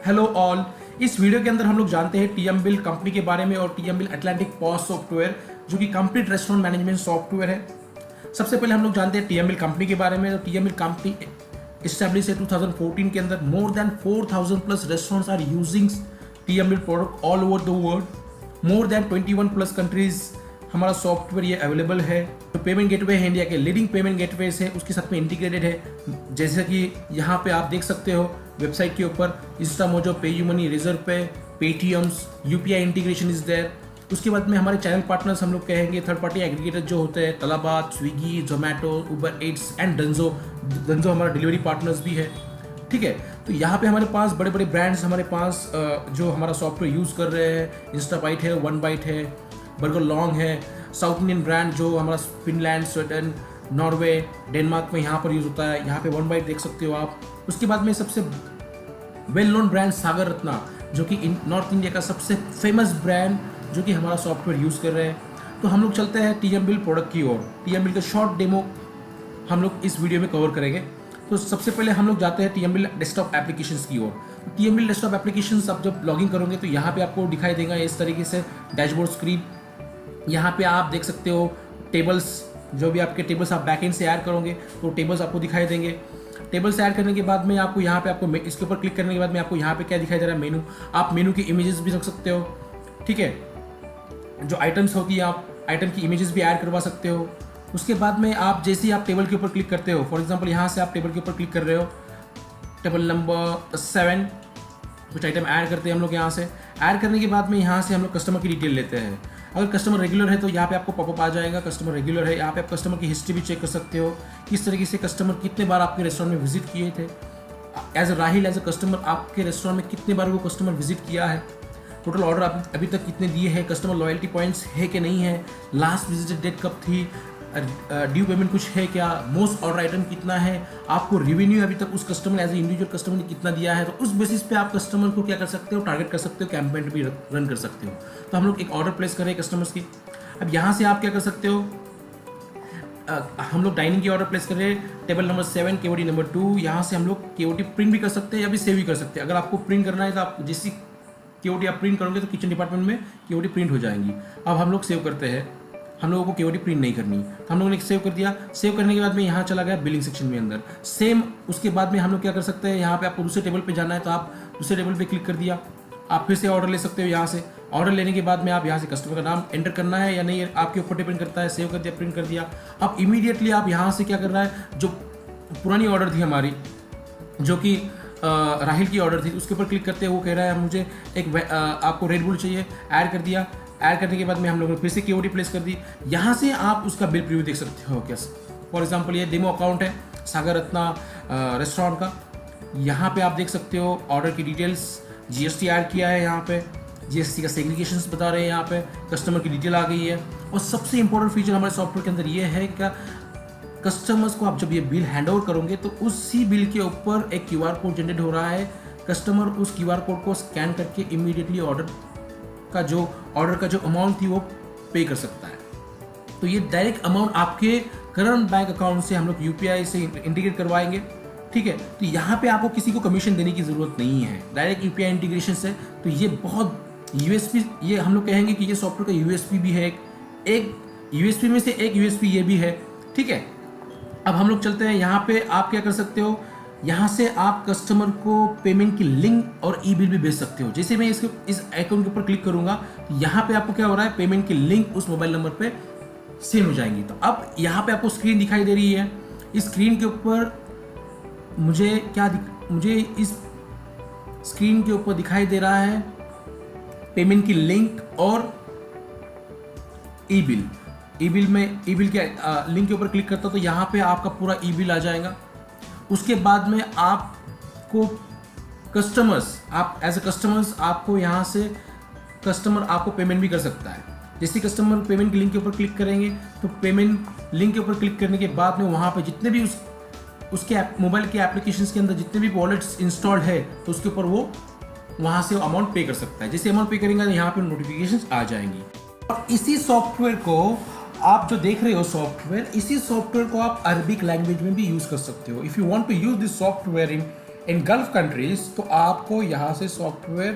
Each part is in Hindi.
Hello all. इस वीडियो के अंदर हम लोग जानते हैं टीएम बिल कंपनी के बारे में और TM bill Atlantic pause software जो कि कंप्लीट रेस्टोरेंट मैनेजमेंट सॉफ्टवेयर है। सबसे पहले हम लोग जानते हैं टीएम बिल कंपनी के बारे में। टीएम बिल कंपनी इस्टेब्लिश है 2014 के अंदर। More than 4000 plus restaurants are using TM bill product all over the world. More than 21 plus countries हमारा सॉफ्टवेयर ये अवेलेबल है। तो पेमेंट गेटवे है, इंडिया के लीडिंग पेमेंट गेटवेज है, उसके साथ में इंटीग्रेटेड है। जैसे कि यहाँ पे आप देख सकते हो वेबसाइट के ऊपर Instamojo, PayU money, Razorpay, Paytms, UPI integration is there. उसके बाद में हमारे चैनल पार्टनर्स हम लोग कहेंगे थर्ड पार्टी एग्रीगेटर जो होते हैं Talabat, Swiggy, Zomato, Uber Eats and Dunzo. Dunzo हमारा डिलीवरी पार्टनर्स भी है। ठीक है, तो यहाँ पे हमारे पास बड़े बड़े ब्रांड्स हमारे पास जो हमारा सॉफ्टवेयर यूज़ कर रहे हैं। इंस्टाबाइट है, वन बाइट है, बर्गर लॉन्ग है, साउथ इंडियन ब्रांड जो हमारा फिनलैंड, स्वीडन, नॉर्वे, डेनमार्क में यहाँ पर यूज़ होता है। यहाँ पे वन बाइट देख सकते हो आप। उसके बाद में सबसे well known brand Sagar Ratna जो कि नॉर्थ इंडिया का सबसे फेमस ब्रांड जो कि हमारा सॉफ्टवेयर यूज़ कर रहे हैं। तो हम लोग चलते हैं टीएम बिल प्रोडक्ट की ओर। टीएम बिल का शॉर्ट डेमो हम लोग इस वीडियो में कवर करेंगे। तो सबसे पहले हम लोग जाते हैं टीएम बिल डेस्कटॉप एप्लीकेशंस की ओर। टीएम बिल डेस्कटॉप एप्लीकेशंस आप जब लॉगिन करोगे तो यहाँ पे आपको दिखाई देगा इस तरीके से डैशबोर्ड स्क्रीन। यहाँ पे आप देख सकते हो टेबल्स, जो भी आपके टेबल्स आप बैकएंड से ऐड करोगे तो टेबल्स आपको दिखाई देंगे। टेबल्स ऐड करने के बाद में आपको यहाँ पे आपको इसके ऊपर क्लिक करने के बाद में आपको यहाँ पे क्या दिखाई दे रहा है, मेनू। आप मेनू की इमेजेस भी रख सकते हो। ठीक है, जो आइटम्स होती है आप आइटम की इमेजेस भी ऐड करवा सकते हो। उसके बाद में आप जैसे ही आप टेबल के ऊपर क्लिक करते हो, फॉर एग्जाम्पल यहाँ से आप टेबल के ऊपर क्लिक कर रहे हो, टेबल नंबर 7 कुछ आइटम ऐड करते हैं हम लोग। यहाँ से ऐड करने के बाद में यहाँ से हम लोग कस्टमर की डिटेल लेते हैं। अगर कस्टमर रेगुलर है तो यहाँ पे आपको पॉपअप आ जाएगा कस्टमर रेगुलर है। यहाँ पे आप कस्टमर की हिस्ट्री भी चेक कर सकते हो, किस तरीके से कस्टमर कितने बार आपके रेस्टोरेंट में विजिट किए थे। एज अ राहिल, एज अ कस्टमर आपके रेस्टोरेंट में कितने बार वो कस्टमर विजिट किया है, टोटल ऑर्डर अभी तक कितने दिए हैं, कस्टमर लॉयल्टी पॉइंट्स है कि नहीं है, लास्ट विजिट डेट कब थी, ड्यू पेमेंट कुछ है क्या, मोस्ट ऑर्डर आइटम कितना है, आपको रेवेन्यू अभी तक उस customer as a individual customer ने कितना दिया है। तो उस बेसिस पे आप कस्टमर को क्या कर सकते हो, टारगेट कर सकते हो, कैंपेन भी रन कर सकते हो। तो हम लोग एक ऑर्डर प्लेस कर रहे हैं कस्टमर्स की। अब यहाँ से आप क्या कर सकते हो, हम लोग डाइनिंग की ऑर्डर प्लेस कर रहे हैं, टेबल नंबर 7 केओटी नंबर 2। यहाँ से हम लोग केओटी प्रिंट भी कर सकते हैं या भी सेव भी कर सकते हैं। अगर आपको प्रिंट करना है तो आप जैसी केओटी आप प्रिंट करोगे तो किचन डिपार्टमेंट में केओटी प्रिंट हो जाएंगी। अब हम लोग सेव करते हैं, हम लोगों को केओटी प्रिंट नहीं करनी, तो हम लोगों ने सेव कर दिया। सेव करने के बाद में यहाँ चला गया बिलिंग सेक्शन में अंदर सेम। उसके बाद में हम लोग क्या कर सकते हैं, यहाँ पे आपको दूसरे टेबल पे जाना है तो आप दूसरे टेबल पे क्लिक कर दिया, आप फिर से ऑर्डर ले सकते हो। यहाँ से ऑर्डर लेने के बाद में आप यहाँ से कस्टमर का नाम एंटर करना है या नहीं, आपके ऊपर डिपेंड करता है। सेव कर दिया, प्रिंट कर दिया। अब इमीडिएटली आप यहाँ से क्या कर रहा है, जो पुरानी ऑर्डर थी हमारी जो कि राहिल की ऑर्डर थी, उसके ऊपर क्लिक करते हैं। वो कह रहा है मुझे एक आपको रेड बुल चाहिए, ऐड कर दिया। ऐड करने के बाद में हम लोगों ने फिर से केओटी प्लेस कर दी। यहाँ से आप उसका बिल प्रीव्यू देख सकते हो। क्या फॉर एग्जांपल ये डेमो अकाउंट है सागर रत्ना रेस्टोरेंट का। यहाँ पे आप देख सकते हो ऑर्डर की डिटेल्स, जीएसटी ऐड किया है, यहाँ पे जीएसटी का सेग्रीगेशंस बता रहे हैं, यहाँ पे कस्टमर की डिटेल आ गई है। और सबसे इंपॉर्टेंट फीचर हमारे सॉफ्टवेयर के अंदर ये है कि कस्टमर्स को आप जब ये बिल हैंड ओवर करोगे तो उसी बिल के ऊपर एक क्यूआर कोड जनरेट हो रहा है। कस्टमर उस क्यूआर कोड को स्कैन करके इमीडिएटली ऑर्डर का जो अमाउंट थी वो पे कर सकता है। तो ये डायरेक्ट अमाउंट आपके करंट बैंक अकाउंट से हम लोग यूपीआई से इंटीग्रेट करवाएंगे। ठीक है, तो यहाँ पे आपको किसी को कमीशन देने की ज़रूरत नहीं है, डायरेक्ट यूपीआई इंटीग्रेशन से। तो ये बहुत यूएसपी, ये हम लोग कहेंगे कि ये सॉफ्टवेयर का यूएसपी भी है। एक यूएसपी में से एक यूएसपी ये भी है। ठीक है, अब हम लोग चलते हैं। यहाँ पे आप क्या कर सकते हो, यहाँ से आप कस्टमर को पेमेंट की लिंक और ई बिल भी भेज सकते हो। जैसे मैं इस अकाउंट के ऊपर क्लिक करूंगा तो यहाँ पे आपको क्या हो रहा है, पेमेंट की लिंक उस मोबाइल नंबर पे सेंड हो जाएंगी। तो अब यहाँ पे आपको स्क्रीन दिखाई दे रही है। इस स्क्रीन के ऊपर मुझे इस स्क्रीन के ऊपर दिखाई दे रहा है पेमेंट की लिंक और ई बिल। ई बिल के लिंक के ऊपर क्लिक करता हूं तो यहाँ पे आपका पूरा ई बिल आ जाएगा। उसके बाद में आपको आप एज ए कस्टमर्स आपको यहाँ से कस्टमर आपको पेमेंट भी कर सकता है। जैसे कस्टमर पेमेंट की लिंक के ऊपर क्लिक करेंगे तो पेमेंट लिंक के ऊपर क्लिक करने के बाद में वहाँ पे जितने भी उसके मोबाइल के एप्लीकेशंस के अंदर जितने भी वॉलेट्स इंस्टॉल्ड है तो उसके ऊपर वो वहाँ से अमाउंट पे कर सकता है। जैसे अमाउंट पे करेंगे तो यहाँ पे नोटिफिकेशंस आ जाएंगी। और इसी सॉफ्टवेयर को आप जो देख रहे हो सॉफ्टवेयर, इसी सॉफ्टवेयर को आप अरबिक लैंग्वेज में भी यूज कर सकते हो। If you want to use this software in in Gulf countries तो आपको यहाँ से सॉफ्टवेयर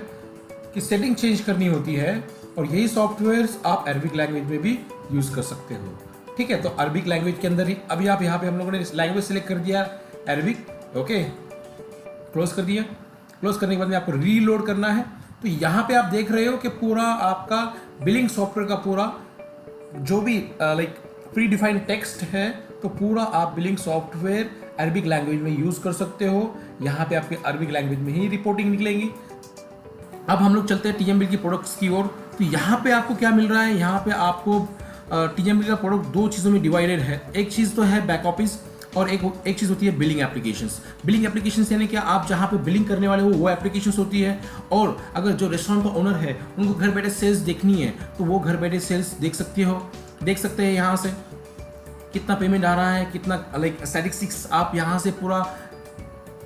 की सेटिंग चेंज करनी होती है और यही सॉफ्टवेयर आप अरबिक लैंग्वेज में भी यूज़ कर सकते हो। ठीक है, तो अरबिक लैंग्वेज के अंदर ही अभी आप यहाँ पे हम लोगों ने लैंग्वेज सेलेक्ट कर दिया अरबिक, ओके, क्लोज कर दिया। क्लोज करने के बाद में आपको रीलोड करना है। तो यहाँ पे आप देख रहे हो कि पूरा आपका बिलिंग सॉफ्टवेयर का पूरा जो भी लाइक प्री डिफाइंड टेक्स्ट है तो पूरा आप बिलिंग सॉफ्टवेयर अरबिक लैंग्वेज में यूज़ कर सकते हो। यहाँ पे आपके अरबिक लैंग्वेज में ही रिपोर्टिंग निकलेंगी। अब हम लोग चलते हैं टीएमबिल की प्रोडक्ट्स की ओर। तो यहाँ पे आपको क्या मिल रहा है, यहाँ पे आपको टीएमबिल का प्रोडक्ट दो चीज़ों में डिवाइडेड है। एक चीज़ तो है बैक ऑफिस और एक चीज़ होती है बिलिंग एप्लीकेशंस। बिलिंग एप्लीकेशंस यानी कि आप जहाँ पे बिलिंग करने वाले हो वो एप्लीकेशंस होती है, और अगर जो रेस्टोरेंट का ओनर है उनको घर बैठे सेल्स देखनी है तो वो घर बैठे सेल्स देख सकते हैं यहाँ से कितना पेमेंट आ रहा है, कितना लाइक स्टैटिस्टिक्स आप यहाँ से पूरा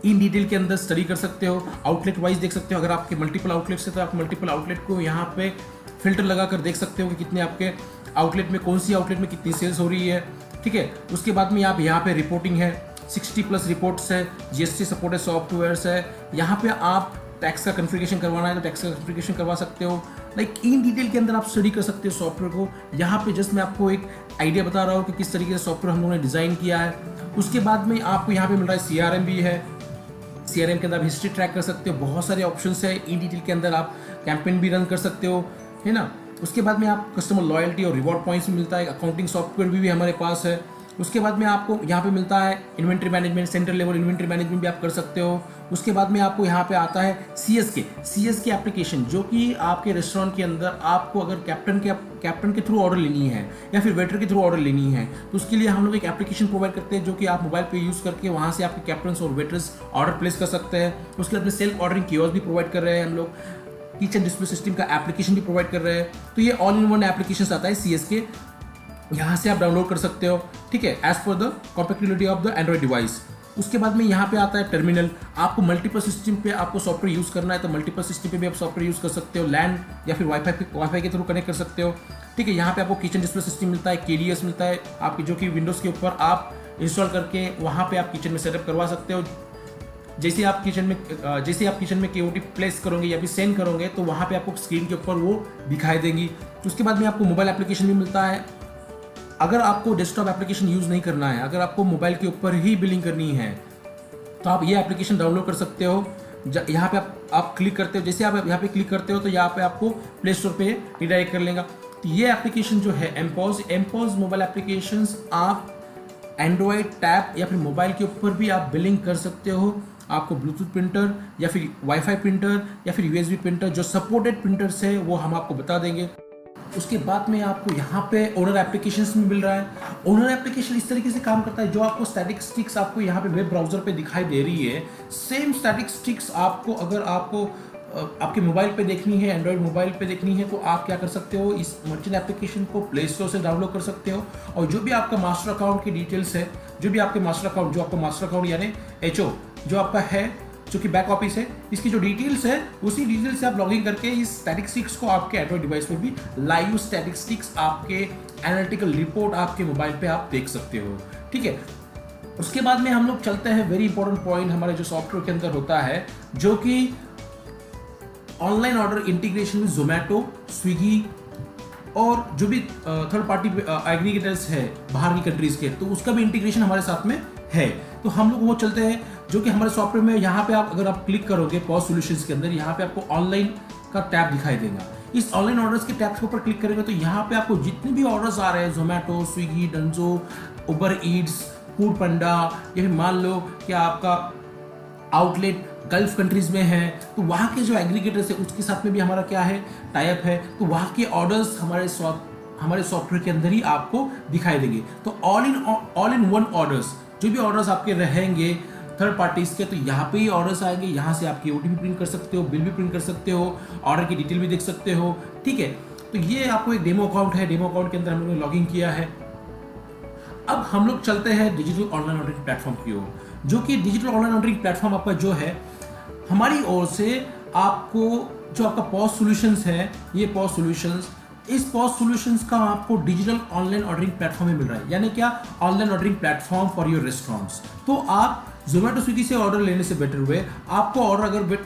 इन डिटेल के अंदर स्टडी कर सकते हो। आउटलेट वाइज देख सकते हो, अगर आपके मल्टीपल आउटलेट्स है तो आप मल्टीपल आउटलेट को यहाँ पे फिल्टर लगा कर देख सकते हो कि कितने आपके आउटलेट में, कौन सी आउटलेट में कितनी सेल्स हो रही है। ठीक है, उसके बाद में आप यहाँ पे रिपोर्टिंग है, 60+ रिपोर्ट्स है, जीएसटी सपोर्टेड सॉफ्टवेयर्स है। यहाँ पे आप टैक्स का कन्फिगरेशन करवाना है तो टैक्स का कन्फिगरेशन करवा सकते हो। लाइक इन डिटेल के अंदर आप स्टडी कर सकते हो सॉफ्टवेयर को। यहाँ पे जस्ट मैं आपको एक आइडिया बता रहा हूँ कि किस तरीके से सॉफ्टवेयर हम लोगों ने डिज़ाइन किया है। उसके बाद में आपको यहाँ पे मिल रहा है CRM भी है। CRM के अंदर आप हिस्ट्री ट्रैक कर सकते हो, बहुत सारे ऑप्शंस है। इन डिटेल के अंदर आप कैंपेन भी रन कर सकते हो, है ना। उसके बाद में आप कस्टमर लॉयल्टी और रिवॉर्ड पॉइंट्स भी मिलता है। अकाउंटिंग सॉफ्टवेयर भी हमारे पास है। उसके बाद में आपको यहाँ पे मिलता है inventory management, centre level inventory management भी आप कर सकते हो। उसके बाद में आपको यहाँ पे आता है CSK एप्लीकेशन, जो कि आपके रेस्टोरेंट के अंदर आपको अगर कैप्टन के थ्रू ऑर्डर लेनी है या फिर वेटर के थ्रू ऑर्डर लेनी है तो उसके लिए हम लोग एक एप्लीकेशन प्रोवाइड करते हैं, जो कि आप मोबाइल पे यूज़ करके वहाँ से आपके कैप्टन्स और वेटर्स ऑर्डर प्लेस कर सकते हैं। उसके बाद में सेल्फ ऑर्डरिंग कियोस्क भी प्रोवाइड कर रहे हैं हम लोग। किचन डिस्प्ले सिस्टम का एप्लीकेशन भी प्रोवाइड कर रहे हैं। तो ये ऑल इन वन एप्लीकेशन आता है CSK, यहाँ से आप डाउनलोड कर सकते हो। ठीक है, as per the compatibility of the Android device. उसके बाद में यहाँ पे आता है टर्मिनल। आपको मल्टीपल सिस्टम पे आपको सॉफ्टवेयर यूज़ करना है तो मल्टीपल सिस्टम पे भी आप सॉफ्टवेयर यूज़ कर सकते हो। लैंड या फिर वाईफाई के थ्रू कनेक्ट कर सकते हो। ठीक है, यहाँ पे आपको किचन डिस्प्ले सिस्टम मिलता है, KDS मिलता है आपकी, जो कि विंडोज़ के ऊपर आप इंस्टॉल करके वहाँ पे आप किचन में सेटअप करवा सकते हो। जैसे आप किचन में KOT प्लेस करोगे या फिर सेंड करोगे तो वहाँ पे आपको स्क्रीन के ऊपर वो दिखाई देंगी। उसके बाद में आपको मोबाइल एप्लीकेशन भी मिलता है। अगर आपको डेस्कटॉप एप्लीकेशन यूज़ नहीं करना है, अगर आपको मोबाइल के ऊपर ही बिलिंग करनी है तो आप ये एप्लीकेशन डाउनलोड कर सकते हो। यहाँ पे आप क्लिक करते हो, जैसे आप यहाँ पे क्लिक करते हो तो यहाँ पे आपको प्ले स्टोर पे रिडायरेक्ट कर लेगा। तो ये एप्लीकेशन जो है एमपॉज मोबाइल एप्लीकेशंस, आप एंड्रॉयड टैब या फिर मोबाइल के ऊपर भी आप बिलिंग कर सकते हो। आपको ब्लूटूथ प्रिंटर या फिर वाईफाई प्रिंटर या फिर USB प्रिंटर, जो सपोर्टेड प्रिंटर्स है वो हम आपको बता देंगे। उसके बाद में आपको यहाँ पे ओनर एप्लीकेशंस में मिल रहा है। ओनर एप्लीकेशन इस तरीके से काम करता है, जो आपको स्टैटिस्टिक्स आपको यहाँ पे वेब ब्राउजर पे दिखाई दे रही है, सेम स्टैटिस्टिक्स आपको अगर आपको आपके मोबाइल पे देखनी है, एंड्रॉयड मोबाइल पे देखनी है तो आप क्या कर सकते हो, इस मर्चेंट एप्लीकेशन को प्ले स्टोर से डाउनलोड कर सकते हो। और जो भी आपका मास्टर अकाउंट की डिटेल्स है, जो आपका मास्टर अकाउंट यानी HO जो आपका है, जो कि बैक ऑफिस है, इसकी जो डिटेल्स है उसी डिटेल्स से आप लॉगिन करके इस स्टैटिस्टिक्स को आपके एंड्रॉइड डिवाइस पे भी लाइव स्टैटिस्टिक्स, आपके एनालिटिकल रिपोर्ट आपके मोबाइल पे आप देख सकते हो। ठीक है, उसके बाद में हम लोग चलते हैं वेरी इंपॉर्टेंट पॉइंट हमारे जो सॉफ्टवेयर के अंदर होता है, जो कि ऑनलाइन ऑर्डर इंटीग्रेशन में जोमेटो, स्विगी और जो भी थर्ड पार्टी एग्रीगेटर्स है बाहर की कंट्रीज के, तो उसका भी इंटीग्रेशन हमारे साथ में है। तो हम लोग वो चलते हैं, जो कि हमारे सॉफ्टवेयर में यहाँ पे आप अगर आप क्लिक करोगे POS सॉल्यूशंस के अंदर, यहाँ पे आपको ऑनलाइन का टैब दिखाई देगा। इस ऑनलाइन ऑर्डर्स के टैब के ऊपर क्लिक करेंगे तो यहाँ पे आपको जितने भी ऑर्डर्स आ रहे हैं, Zomato, Swiggy, Dunzo, Uber Eats, Foodpanda, या फिर मान लो कि आपका आउटलेट गल्फ कंट्रीज में है तो वहाँ के जो एग्रीगेटर्स है उसके साथ में भी हमारा क्या है, टाई अप है। तो वहाँ के ऑर्डर्स हमारे सॉफ्टवेयर के अंदर ही आपको दिखाई देंगे। तो ऑल इन वन ऑर्डर्स, जो भी ऑर्डर्स आपके रहेंगे थर्ड पार्टीज के, तो यहाँ पे ही ऑर्डर्स आएंगे। यहाँ से आप KOT भी प्रिंट कर सकते हो, बिल भी प्रिंट कर सकते हो, ऑर्डर की डिटेल भी देख सकते हो। ठीक है, तो ये आपको एक डेमो अकाउंट है, डेमो अकाउंट के अंदर हम लोगों ने लॉगिन किया है। अब हम लोग चलते हैं डिजिटल ऑनलाइन ऑर्डरिंग प्लेटफॉर्म की ओर, जो कि डिजिटल ऑनलाइन ऑर्डरिंग प्लेटफॉर्म आपका जो है हमारी ओर से आपको जो आपका POS सॉल्यूशंस है, ये POS सॉल्यूशंस, इस POS सॉल्यूशंस का आपको डिजिटल ऑनलाइन ऑर्डरिंग प्लेटफॉर्म में मिल रहा है। यानी क्या, online ordering platform for your restaurants. तो आप जोमेटो स्विगी से ऑर्डर लेने से बेटर हुए आपको ऑर्डर अगर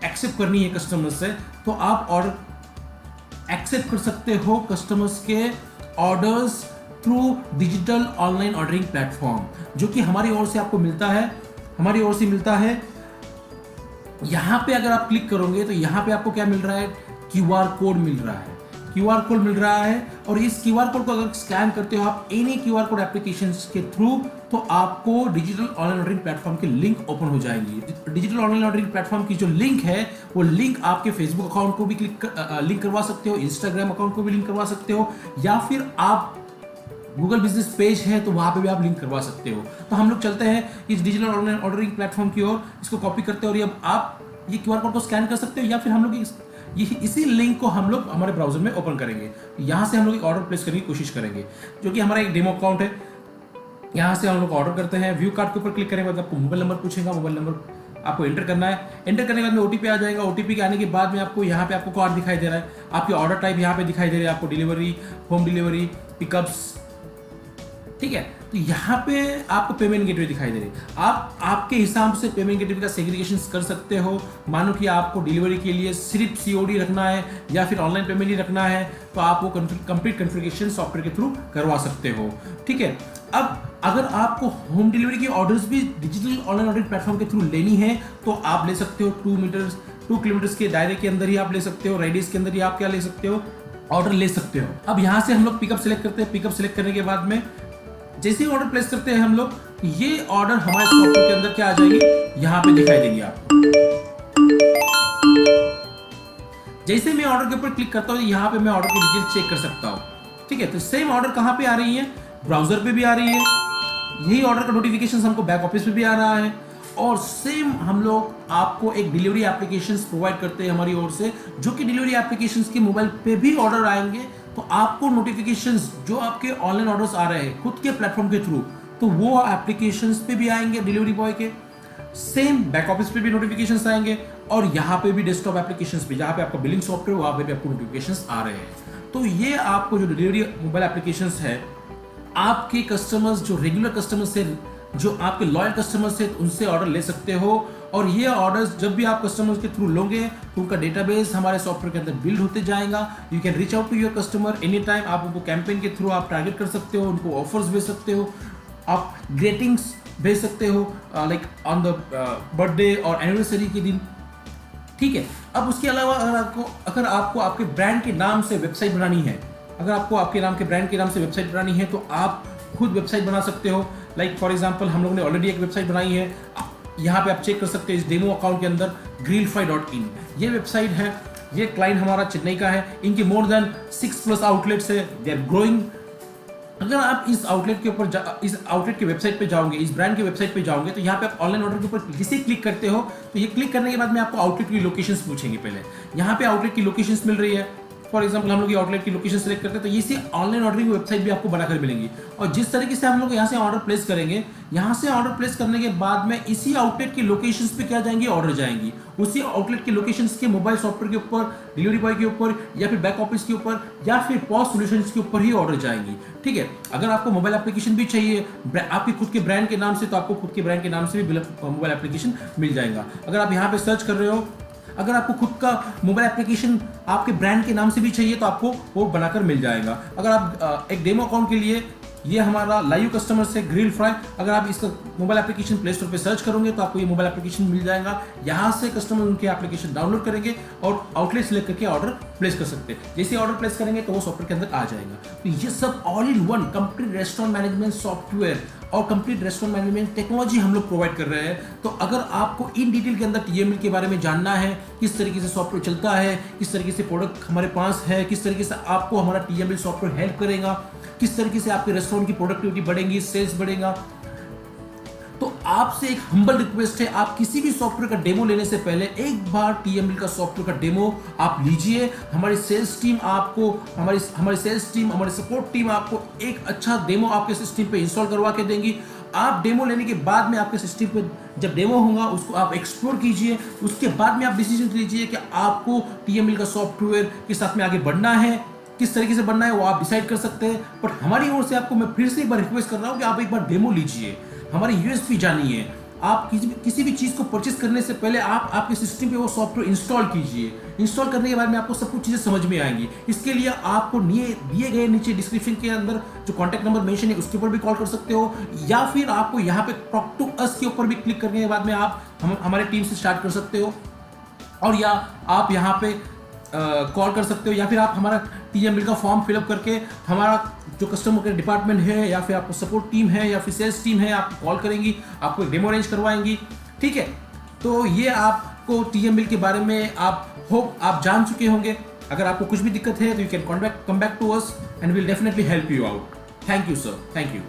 एक्सेप्ट करनी है कस्टमर से तो आप ऑर्डर एक्सेप्ट कर सकते हो कस्टमर्स के orders through digital online ordering platform जो कि हमारी ओर से आपको मिलता है, हमारी ओर से मिलता है। यहां पे अगर आप क्लिक करोगे तो यहां पे आपको क्या मिल रहा है, क्यूआर कोड मिल रहा है, क्यूआर कोड मिल रहा है। और इस क्यूआर कोड को अगर स्कैन करते हो आप एनी क्यूआर कोड एप्लीकेशन के थ्रू तो आपको डिजिटल ऑनलाइन ऑर्डरिंग प्लेटफॉर्म की लिंक ओपन हो जाएंगी। डिजिटल ऑनलाइन ऑर्डरिंग प्लेटफॉर्म की जो लिंक है वो लिंक आपके फेसबुक अकाउंट को भी लिंक करवा सकते हो, इंस्टाग्राम अकाउंट को भी लिंक करवा सकते हो, या फिर आप गूगल बिजनेस पेज है तो वहां पे भी आप लिंक करवा सकते हो। तो हम लोग चलते हैं इस डिजिटल ऑनलाइन ऑर्डरिंग प्लेटफॉर्म की ओर, इसको कॉपी करते हैं और ये आप ये क्यूआर कोड को स्कैन कर सकते हो, या फिर हम लोग इसी लिंक को हम लोग हमारे ब्राउजर में ओपन करेंगे। यहाँ से हम लोग एक ऑर्डर प्लेस करने की कोशिश करेंगे, जो कि हमारा एक डेमो अकाउंट है। यहाँ से हम लोग ऑर्डर करते हैं, व्यू कार्ड के ऊपर क्लिक करने के बाद आपको मोबाइल नंबर पूछेगा, मोबाइल नंबर आपको एंटर करना है। एंटर करने के बाद में ओटीपी आ जाएगा, ओटीपी के आने के बाद में आपको यहाँ पे आपको कार्ड दिखाई दे रहा है, आपके ऑर्डर टाइप यहाँ पे दिखाई दे रहे हैं, आपको डिलीवरी, होम डिलीवरी, पिकअप्स, ठीक है। तो यहाँ पे आपको पेमेंट गेटवे दिखाई दे रही है, आप आपके हिसाब से पेमेंट गेटवे का सेग्रीगेशन कर सकते हो। मानो कि आपको डिलीवरी के लिए सिर्फ सीओडी रखना है या फिर ऑनलाइन पेमेंट ही रखना है तो आप वो कंप्लीट कॉन्फ़िगरेशन सॉफ्टवेयर के थ्रू करवा सकते हो, ठीक है। अब अगर आपको होम डिलीवरी की ऑर्डर्स भी डिजिटल ऑनलाइन ऑर्डरिंग प्लेटफॉर्म के थ्रू लेनी है तो आप ले सकते हो। 2 किलोमीटर के दायरे के अंदर ही आप ले सकते हो, रेडियस के अंदर ही आप क्या ले सकते हो, ऑर्डर ले सकते हो। अब यहाँ से हम लोग पिकअप सेलेक्ट करते हैं, पिकअप सेलेक्ट करने के बाद में जैसे ही ऑर्डर प्लेस करते हैं हम लोग, ये ऑर्डर हमारे सॉफ्टवेयर के अंदर क्या आ जाएगी, यहाँ पे दिखाई देगी आपको। जैसे मैं ऑर्डर के ऊपर क्लिक करता हूँ यहाँ पे मैं ऑर्डर की डिटेल चेक कर सकता हूँ, ठीक है। तो सेम ऑर्डर कहाँ पे आ रही है, ब्राउजर पे भी आ रही है, यही ऑर्डर का नोटिफिकेशन हमको बैक ऑफिस पे भी आ रहा है। और सेम हम लोग आपको एक डिलीवरी एप्लीकेशन प्रोवाइड करते हैं हमारी ओर से, जो कि डिलीवरी एप्लीकेशन के मोबाइल पे भी ऑर्डर आएंगे तो आपको नोटिफिकेशंस जो आपके ऑनलाइन ऑर्डर्स आ रहे हैं खुद के प्लेटफॉर्म के थ्रू तो वो एप्लीकेशंस पे भी आएंगे डिलीवरी बॉय के, सेम बैक ऑफिस पे भी नोटिफिकेशंस आएंगे और यहाँ पे भी डेस्कटॉप एप्लीकेशंस पे जहाँ पे आपका बिलिंग सॉफ्टवेयर वहाँ पे भी आपको नोटिफिकेशंस आ रहे हैं। तो ये आपको जो डिलीवरी मोबाइल एप्लीकेशंस है आपके कस्टमर्स जो रेगुलर कस्टमर्स है, जो आपके लॉयल कस्टमर्स है उनसे ऑर्डर ले सकते हो। और ये ऑर्डर्स जब भी आप कस्टमर्स के थ्रू लोगे तो उनका डेटाबेस हमारे सॉफ्टवेयर के अंदर बिल्ड होते जाएगा। You can reach out to your customer any time, आप उनको कैंपेन के थ्रू आप टारगेट कर सकते हो, उनको ऑफर्स भेज सकते हो, आप ग्रेटिंग्स भेज सकते हो लाइक ऑन द बर्थडे और एनिवर्सरी के दिन, ठीक है। अब उसके अलावा अगर आपको आपके ब्रांड के नाम से वेबसाइट बनानी है, अगर आपको आपके नाम के ब्रांड के नाम से वेबसाइट बनानी है तो आप खुद वेबसाइट बना सकते हो। लाइक फॉर एग्जांपल हम लोगों ने ऑलरेडी एक वेबसाइट बनाई है, यहाँ पे आप चेक कर सकते हैं इस डेमो अकाउंट के अंदर grillfry.in ये वेबसाइट है। ये क्लाइंट हमारा चेन्नई का है, इनके मोर देन 6+ आउटलेट्स है, दे आर ग्रोइंग। अगर आप इस आउटलेट के ऊपर इस आउटलेट की वेबसाइट पे जाओगे, इस ब्रांड की वेबसाइट पे जाओगे तो यहाँ पे आप ऑनलाइन ऑर्डर के ऊपर जिसे क्लिक करते हो तो ये क्लिक करने के बाद में आपको आउटलेट की लोकेशंस पूछेंगे। पहले यहाँ पे आउटलेट की लोकेशंस मिल रही है, फॉर एग्जांपल हम लोग ये आउटलेट की लोकेशन सेलेक्ट करते हैं तो ये ऑनलाइन ऑर्डरिंग वेबसाइट भी आपको बनाकर मिलेंगी। और जिस तरीके से हम लोग यहाँ से ऑर्डर प्लेस करेंगे, यहाँ से ऑर्डर प्लेस करने के बाद में इसी आउटलेट की लोकेशंस पे क्या जाएंगी, ऑर्डर जाएंगी उसी आउटलेट के लोकेशंस के मोबाइल सॉफ्टवेयर के ऊपर, डिलीवरी बॉय के ऊपर या फिर बैक ऑफिस के ऊपर या फिर पॉस सॉल्यूशंस के ऊपर ही ऑर्डर जाएंगी, ठीक है। अगर आपको मोबाइल एप्लीकेशन भी चाहिए आपके खुद के ब्रांड के नाम से तो आपको खुद के ब्रांड के नाम से भी मोबाइल एप्लीकेशन मिल जाएगा। अगर आप यहाँ पे सर्च कर रहे हो, अगर आपको खुद का मोबाइल एप्लीकेशन आपके ब्रांड के नाम से भी चाहिए तो आपको वो बनाकर मिल जाएगा। अगर आप एक डेमो अकाउंट के लिए, ये हमारा लाइव कस्टमर से ग्रिल फ्राई, अगर आप इसका मोबाइल एप्लीकेशन प्ले स्टोर पे सर्च करोगे तो आपको ये मोबाइल एप्लीकेशन मिल जाएगा। यहाँ से कस्टमर उनके एप्लीकेशन डाउनलोड करेंगे और आउटलेट सेलेक्ट करके ऑर्डर प्लेस कर सकते हैं। जैसे ऑर्डर प्लेस करेंगे तो वो सॉफ्टवेयर के अंदर आ जाएगा। तो ये सब all in one complete restaurant management software और कंप्लीट रेस्टोरेंट मैनेजमेंट टेक्नोलॉजी हम लोग प्रोवाइड कर रहे हैं। तो अगर आपको इन डिटेल के अंदर टीएमएल के बारे में जानना है, किस तरीके से सॉफ्टवेयर चलता है, किस तरीके से प्रोडक्ट हमारे पास है, किस तरीके से आपको हमारा टीएमएल सॉफ्टवेयर हेल्प करेगा, किस तरीके से आपके रेस्टोरेंट की प्रोडक्टिविटी बढ़ेगी, सेल्स बढ़ेगा, तो आपसे एक हम्बल रिक्वेस्ट है, आप किसी भी सॉफ्टवेयर का डेमो लेने से पहले एक बार टीएमएल का सॉफ्टवेयर का डेमो आप लीजिए। हमारी सेल्स टीम आपको, हमारी सेल्स टीम, हमारी सपोर्ट टीम आपको एक अच्छा डेमो आपके सिस्टम पे इंस्टॉल करवा के देंगी। आप डेमो लेने के बाद में आपके सिस्टम पे जब डेमो होगा उसको आप एक्सप्लोर कीजिए, उसके बाद में आप डिसीजन लीजिए कि आपको टीएमएल का सॉफ्टवेयर के साथ में आगे बढ़ना है, किस तरीके से बनना है वो आप डिसाइड कर सकते हैं। बट हमारी ओर से आपको मैं फिर से एक बार रिक्वेस्ट कर रहा हूँ कि आप एक बार डेमो लीजिए, हमारी यूएसपी जानिए, आप किसी भी चीज़ को परचेस करने से पहले आप आपके सिस्टम पे वो सॉफ्टवेयर इंस्टॉल कीजिए। इंस्टॉल करने के बाद में आपको सब कुछ चीज़ें समझ में आएंगी। इसके लिए आपको दिए गए नीचे डिस्क्रिप्शन के अंदर जो कॉन्टैक्ट नंबर मेंशन है उसके ऊपर भी कॉल कर सकते हो, या फिर आपको यहाँ पे टॉक टू अस के ऊपर भी क्लिक करने के बाद में आप हमारे टीम से स्टार्ट कर सकते हो, और या आप यहाँ पे कॉल कर सकते हो, या फिर आप हमारा टीएमबिल का फॉर्म फिलअप करके हमारा जो कस्टमर केयर डिपार्टमेंट है या फिर आपको सपोर्ट टीम है या फिर सेल्स टीम है आपको कॉल करेंगी, आपको एक डेमो अरेंज करवाएंगी। ठीक है, तो ये आपको टीएमबिल के बारे में आप जान चुके होंगे। अगर आपको कुछ भी दिक्कत है तो you can come back to us and will definitely help you out. Thank you sir, thank you.